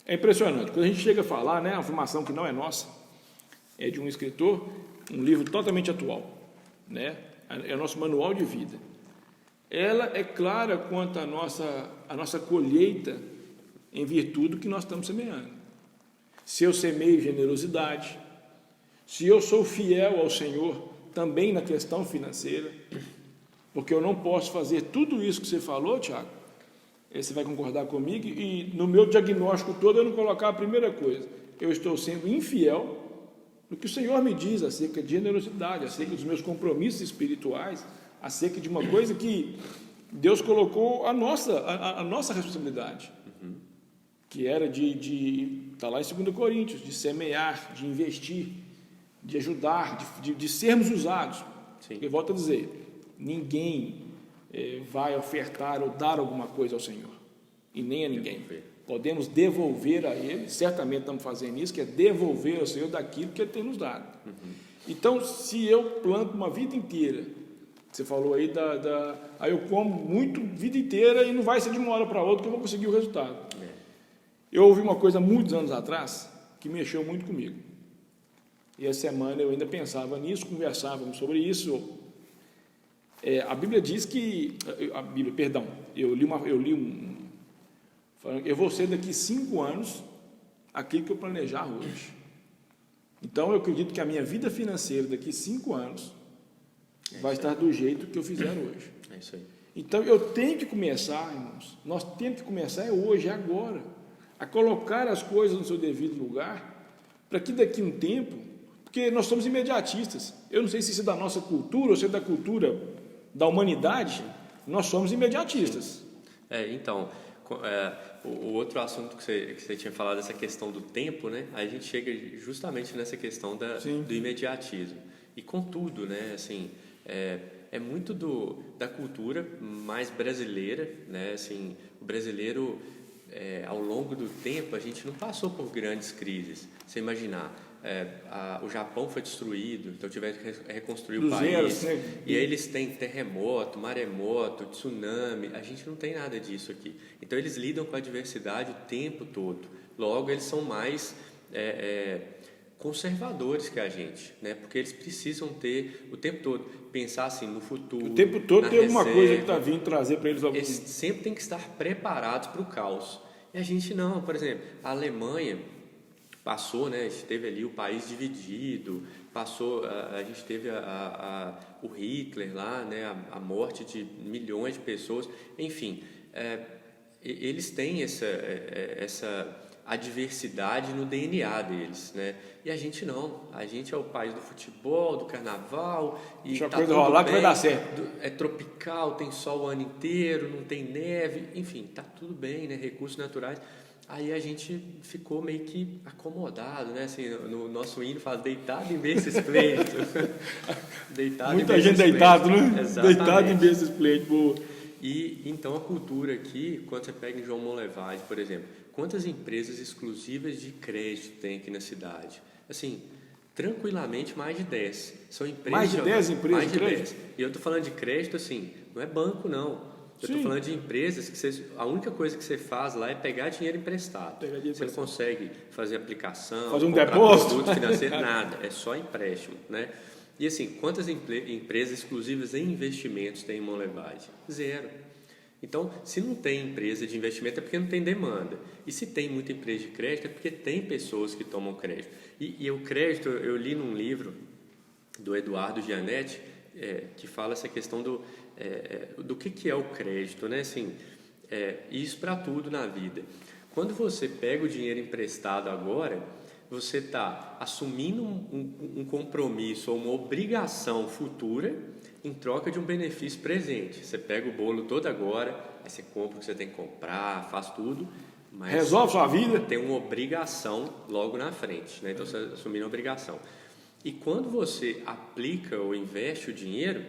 É impressionante. Quando a gente chega a falar, né, uma afirmação que não é nossa, é de um escritor, um livro totalmente atual, né? É o nosso manual de vida. Ela é clara quanto à nossa colheita em virtude do que nós estamos semeando. Se eu semeio generosidade, se eu sou fiel ao Senhor também na questão financeira, porque eu não posso fazer tudo isso que você falou, Tiago, você vai concordar comigo, e no meu diagnóstico todo eu não colocar a primeira coisa, eu estou sendo infiel no que o Senhor me diz acerca de generosidade, acerca dos meus compromissos espirituais, acerca de uma coisa que Deus colocou a nossa responsabilidade, que era está lá em 2 Coríntios, de semear, de investir, de ajudar, de sermos usados. Sim. Eu volto a dizer, ninguém vai ofertar ou dar alguma coisa ao Senhor, e nem a ninguém. Podemos devolver a Ele, certamente estamos fazendo isso, que é devolver ao Senhor daquilo que Ele tem nos dado. Então, se eu planto uma vida inteira, você falou aí aí eu como muito vida inteira e não vai ser de uma hora para outra que eu vou conseguir o resultado. Eu ouvi uma coisa muitos anos atrás que mexeu muito comigo. E essa semana eu ainda pensava nisso, conversávamos sobre isso. A Bíblia diz que... eu vou ser daqui 5 anos aquilo que eu planejar hoje. Então, eu acredito que a minha vida financeira daqui 5 anos vai estar do jeito que eu fizer hoje. É isso aí. Então, eu tenho que começar, irmãos, nós temos que começar hoje, agora, a colocar as coisas no seu devido lugar, para que daqui a um tempo, porque nós somos imediatistas, eu não sei se isso é da nossa cultura ou se é da cultura da humanidade, nós somos imediatistas. Então, o outro assunto que você tinha falado, essa questão do tempo, né? Aí a gente chega justamente nessa questão do imediatismo. E contudo, né? Assim, é muito da cultura mais brasileira, né? Assim, o brasileiro, ao longo do tempo, a gente não passou por grandes crises. Você imaginar, o Japão foi destruído, então tiveram que reconstruir o país. E aí eles têm terremoto, maremoto, tsunami. A gente não tem nada disso aqui. Então eles lidam com a adversidade o tempo todo. Logo, eles são mais conservadores que a gente, né? Porque eles precisam ter o tempo todo, pensar assim no futuro. O tempo todo tem alguma coisa que está vindo trazer para eles algum... Eles sempre têm que estar preparados para o caos. E a gente não. Por exemplo, a Alemanha passou, né? A gente teve ali o país dividido, a gente teve o Hitler lá, né? A morte de milhões de pessoas. Enfim, eles têm essa adversidade no DNA deles, né? E a gente não. A gente é o país do futebol, do carnaval, e deixa tá a coisa tudo rolar bem, que vai dar certo. É tropical, tem sol o ano inteiro, não tem neve, enfim, tá tudo bem, né? Recursos naturais. Aí a gente ficou meio que acomodado, né? Assim, no nosso hino fala deitado em berço esplêndido. Muita gente deitado, né? Exatamente. Deitado em berço esplêndido. E então a cultura aqui, quando você pega em João Monlevade, por exemplo, quantas empresas exclusivas de crédito tem aqui na cidade? Assim, tranquilamente mais de 10. São empresas mais de 10 empresas mais de de crédito? 10. E eu estou falando de crédito, assim, não é banco, não. Eu estou falando de empresas que a única coisa que você faz lá é pegar dinheiro emprestado. Você não consegue fazer aplicação, fazer um depósito, produto financeiro, nada. É só empréstimo, né? E assim, quantas empresas exclusivas em investimentos tem em Monlevade? 0. Então, se não tem empresa de investimento é porque não tem demanda. E se tem muita empresa de crédito é porque tem pessoas que tomam crédito. E o crédito, eu li num livro do Eduardo Gianetti, que fala essa questão do que é o crédito, né? Assim, isso para tudo na vida. Quando você pega o dinheiro emprestado agora, você está assumindo um compromisso ou uma obrigação futura em troca de um benefício presente. Você pega o bolo todo agora, aí você compra o que você tem que comprar, faz tudo, mas resolve sua vida. Tem uma obrigação logo na frente, né? Então você está assumindo a obrigação. E quando você aplica ou investe o dinheiro,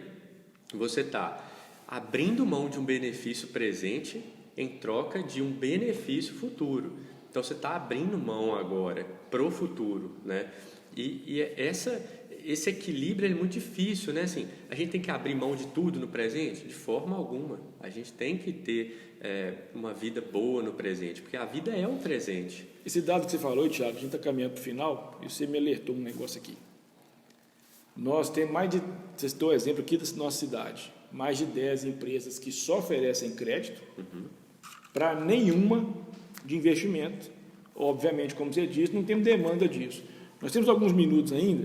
você está abrindo mão de um benefício presente em troca de um benefício futuro. Então você está abrindo mão agora para o futuro, né? E esse equilíbrio é muito difícil, né? Assim, a gente tem que abrir mão de tudo no presente? De forma alguma. A gente tem que ter uma vida boa no presente, porque a vida é um presente. Esse dado que você falou, Thiago, a gente está caminhando para o final, e você me alertou um negócio aqui. Nós temos você citou o exemplo aqui da nossa cidade, mais de 10 empresas que só oferecem crédito para nenhuma de investimento. Obviamente, como você disse, não temos demanda disso. Nós temos alguns minutos ainda.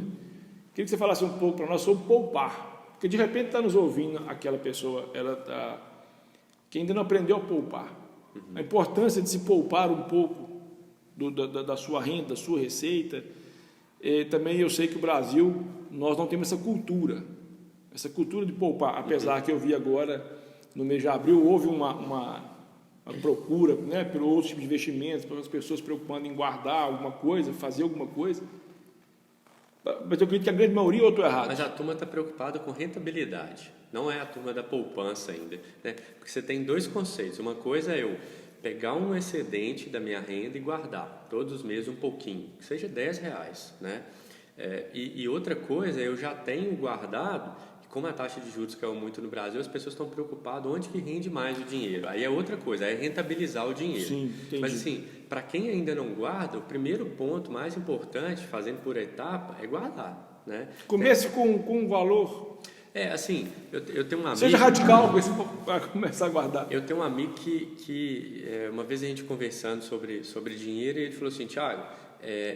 Queria que você falasse um pouco para nós sobre poupar. Porque de repente está nos ouvindo aquela pessoa que ainda não aprendeu a poupar. A importância de se poupar um pouco da sua renda, da sua receita. Também eu sei que o Brasil, nós não temos essa cultura de poupar. Apesar que eu vi agora, no mês de abril, houve uma procura, né, por outros tipos de investimentos, para as pessoas se preocupando em guardar alguma coisa, fazer alguma coisa. Mas eu acredito que a grande maioria eu estou errado. Mas a turma está preocupada com rentabilidade, não é a turma da poupança ainda, né? Porque você tem dois conceitos. Uma coisa é eu pegar um excedente da minha renda e guardar todos os meses um pouquinho, que seja R$10, né? E outra coisa é eu já tenho guardado, e como a taxa de juros caiu muito no Brasil, as pessoas estão preocupadas onde que rende mais o dinheiro. Aí é outra coisa, é rentabilizar o dinheiro. Sim, entendi. Mas assim, para quem ainda não guarda, o primeiro ponto mais importante, fazendo por etapa, é guardar, né? Comece com um valor. Assim, eu tenho um amigo... Seja radical para começar a guardar. Eu tenho um amigo que uma vez a gente conversando sobre dinheiro, e ele falou assim, Thiago,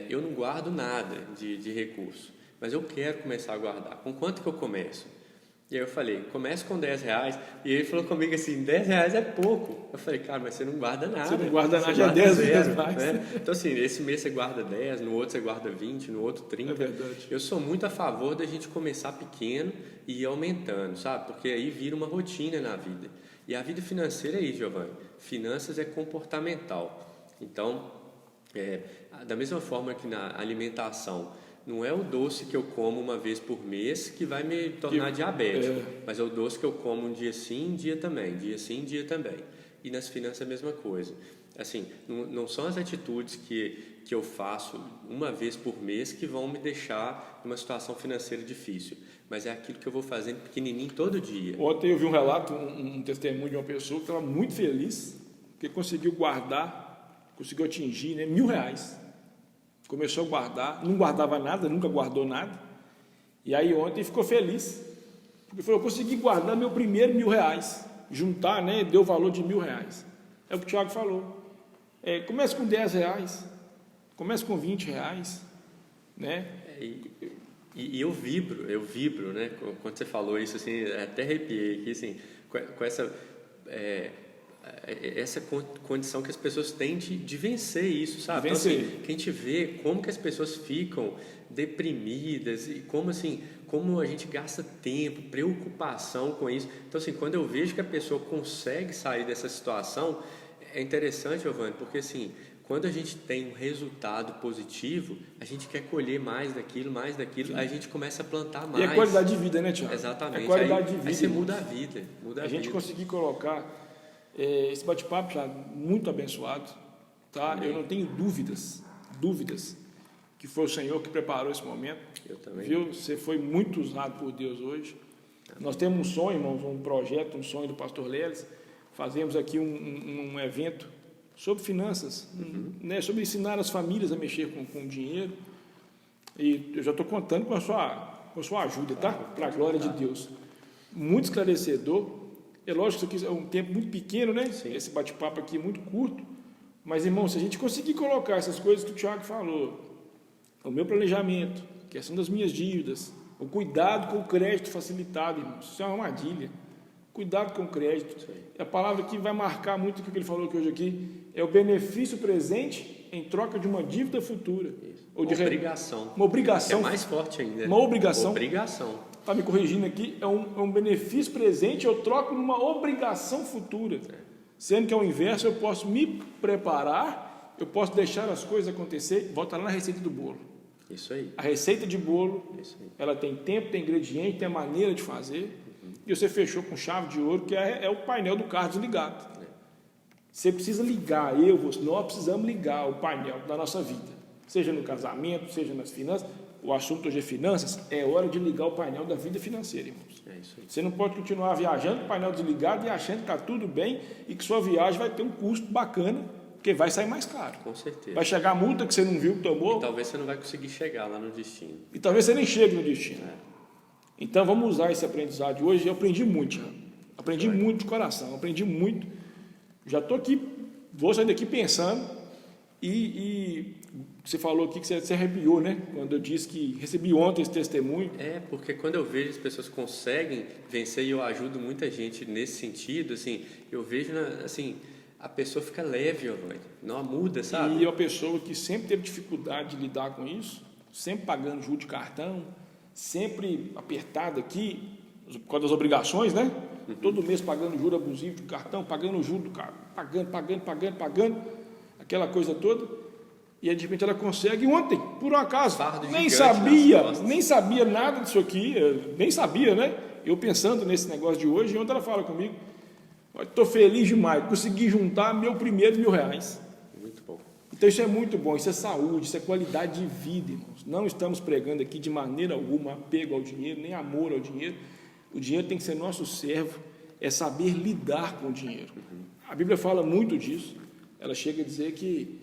eu não guardo nada de recurso, mas eu quero começar a guardar. Com quanto que eu começo? E aí eu falei, comece com R$10. E ele falou comigo assim, R$10 é pouco. Eu falei, cara, mas você não guarda nada. Você não guarda nada, já é 10 vezes mais. Né? Então assim, esse mês você guarda 10, no outro você guarda 20, no outro 30. É verdade. Eu sou muito a favor da gente começar pequeno e ir aumentando, sabe? Porque aí vira uma rotina na vida. E a vida financeira é isso, Giovanni. Finanças é comportamental. Então, da mesma forma que na alimentação, não é o doce que eu como uma vez por mês que vai me tornar diabético, mas é o doce que eu como um dia sim, um dia também, dia sim, dia também. E nas finanças é a mesma coisa. Assim, não são as atitudes que eu faço uma vez por mês que vão me deixar numa situação financeira difícil, mas é aquilo que eu vou fazendo pequenininho todo dia. Ontem eu vi um relato, um testemunho de uma pessoa que estava muito feliz, que conseguiu guardar, conseguiu atingir, né, R$1.000. Começou a guardar, não guardava nada, nunca guardou nada, e aí ontem ficou feliz, porque falou, eu consegui guardar meu primeiro R$1.000, juntar, né, deu o valor de R$1.000. É o que o Tiago falou. Comece com R$10, comece com R$20, né? E eu vibro, né? Quando você falou isso, assim, até arrepiei aqui, assim, com essa condição que as pessoas têm de vencer isso, sabe? Então, assim, que a gente vê como que as pessoas ficam deprimidas e como a gente gasta tempo, preocupação com isso. Então, assim, quando eu vejo que a pessoa consegue sair dessa situação, é interessante, Giovanni, porque, assim, quando a gente tem um resultado positivo, a gente quer colher mais daquilo, aí a gente começa a plantar mais. E a qualidade de vida, né, Tiago? Exatamente. A qualidade de vida. Aí você muda a vida. A gente conseguir colocar esse bate-papo já muito abençoado, tá? Amém. Eu não tenho dúvidas que foi o Senhor que preparou esse momento. Eu também. Viu? Você foi muito usado por Deus hoje. Amém. Nós temos um sonho, irmãos, um projeto, um sonho do pastor Leles. Fazemos aqui um evento sobre finanças, né? Sobre ensinar as famílias a mexer com dinheiro. E eu já estou contando com a sua ajuda, tá? Para a glória de Deus. Muito esclarecedor. É lógico que isso aqui é um tempo muito pequeno, né? Sim. Esse bate-papo aqui é muito curto. Mas, irmão, se a gente conseguir colocar essas coisas que o Tiago falou, o meu planejamento, a questão das minhas dívidas, o cuidado com o crédito facilitado, irmão, isso é uma armadilha. Cuidado com o crédito. A palavra que vai marcar muito o que ele falou hoje aqui é o benefício presente em troca de uma dívida futura. Ou de obrigação. Uma obrigação. É mais forte ainda. Uma obrigação. Obrigação. Está me corrigindo aqui, é um benefício presente, eu troco numa obrigação futura. Sendo que ao inverso, eu posso me preparar, eu posso deixar as coisas acontecer, volta lá na receita do bolo. Isso aí. A receita de bolo, ela tem tempo, tem ingrediente, tem maneira de fazer, e você fechou com chave de ouro, que é o painel do carro desligado. Você precisa ligar, nós precisamos ligar o painel da nossa vida, seja no casamento, seja nas finanças. O assunto hoje é finanças, é hora de ligar o painel da vida financeira, irmãos. É isso aí. Você não pode continuar viajando com o painel desligado e achando que está tudo bem e que sua viagem vai ter um custo bacana, porque vai sair mais caro. Com certeza. Vai chegar a multa que você não viu que tomou. E talvez você não vai conseguir chegar lá no destino. E talvez você nem chegue no destino. Então vamos usar esse aprendizado de hoje. Eu aprendi muito, aprendi muito de coração, aprendi muito. Já estou aqui, vou sair daqui pensando e você falou aqui que você arrepiou, né? Quando eu disse que recebi ontem esse testemunho. Porque quando eu vejo as pessoas conseguem vencer, e eu ajudo muita gente nesse sentido, assim, eu vejo, assim, a pessoa fica leve, não muda, sabe? E uma pessoa que sempre teve dificuldade de lidar com isso, sempre pagando juros de cartão, sempre apertada aqui, por causa das obrigações, né? Todo mês pagando juro abusivo de cartão, pagando juro do carro, pagando, aquela coisa toda. E de repente ela consegue. Ontem, por um acaso, nem sabia nada disso aqui, nem sabia, né? Eu pensando nesse negócio de hoje, e ontem ela fala comigo, estou feliz demais, consegui juntar meu primeiro R$1.000. Muito bom. Então isso é muito bom, isso é saúde, isso é qualidade de vida, irmãos. Não estamos pregando aqui de maneira alguma apego ao dinheiro, nem amor ao dinheiro. O dinheiro tem que ser nosso servo, é saber lidar com o dinheiro. A Bíblia fala muito disso. Ela chega a dizer que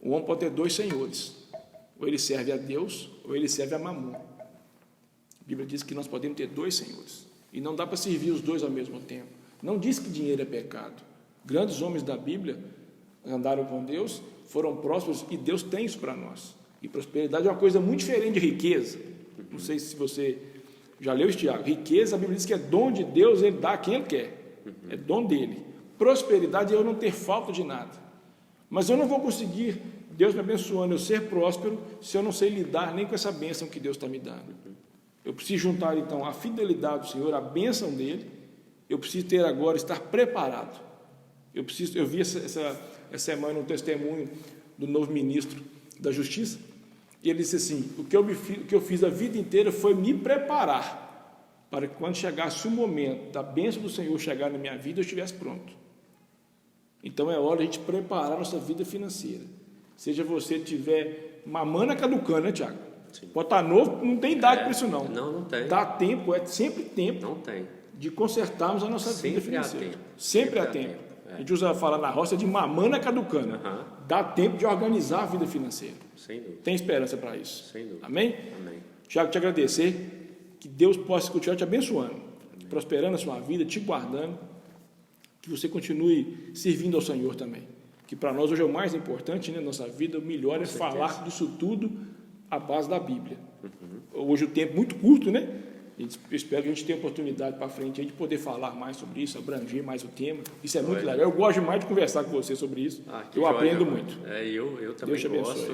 o homem pode ter dois senhores, ou ele serve a Deus, ou ele serve a Mamon. A Bíblia diz que nós podemos ter dois senhores, e não dá para servir os dois ao mesmo tempo. Não diz que dinheiro é pecado. Grandes homens da Bíblia andaram com Deus, foram prósperos, e Deus tem isso para nós. E prosperidade é uma coisa muito diferente de riqueza. Não sei se você já leu isso, Tiago. Riqueza, a Bíblia diz que é dom de Deus, ele dá a quem ele quer. É dom dele. Prosperidade é eu não ter falta de nada. Mas eu não vou conseguir, Deus me abençoando, eu ser próspero, se eu não sei lidar nem com essa bênção que Deus está me dando. Eu preciso juntar, então, a fidelidade do Senhor, a bênção dele, eu preciso ter agora, estar preparado. Eu vi essa semana um testemunho do novo ministro da Justiça, e ele disse assim: o que eu fiz a vida inteira foi me preparar para que quando chegasse o momento da bênção do Senhor chegar na minha vida, eu estivesse pronto. Então é hora de a gente preparar a nossa vida financeira. Seja você tiver mamana caducando, né, Tiago? Sim. Pode estar novo, não tem idade para isso não. Não tem. Dá tempo, é sempre tempo. Não tem. De consertarmos a nossa vida financeira. Tempo. Sempre há tempo. A gente usa falar na roça de mamana caducana. Dá tempo de organizar a vida financeira. Sem dúvida. Tem esperança para isso. Sem dúvida. Amém? Amém. Tiago, te agradecer. Que Deus possa continuar te abençoando, prosperando a sua vida, te guardando. Que você continue servindo ao Senhor também. Que para nós hoje é o mais importante, né, na nossa vida. O melhor é falar disso tudo à base da Bíblia. Hoje o tempo é muito curto, né? Eu espero que a gente tenha oportunidade para frente aí de poder falar mais sobre isso, abranger mais o tema. Isso é muito legal. Eu gosto demais de conversar com você sobre isso. Eu aprendo muito. Eu também gosto.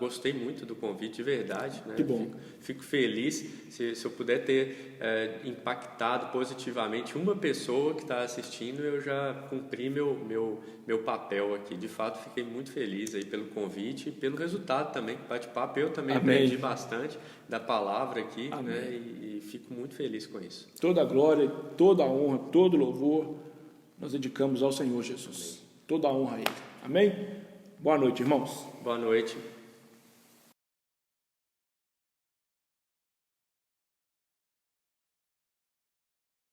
Gostei muito do convite, de verdade. Né? Que bom. Fico feliz se eu puder ter impactado positivamente uma pessoa que está assistindo. Eu já cumpri meu papel aqui. De fato, fiquei muito feliz aí pelo convite e pelo resultado também. Bate-papo, eu também aprendi bastante da palavra aqui, né? E fico muito feliz com isso. Toda a glória, toda a honra, todo o louvor nós dedicamos ao Senhor Jesus. Toda a honra a Ele. Amém? Boa noite, irmãos. Boa noite.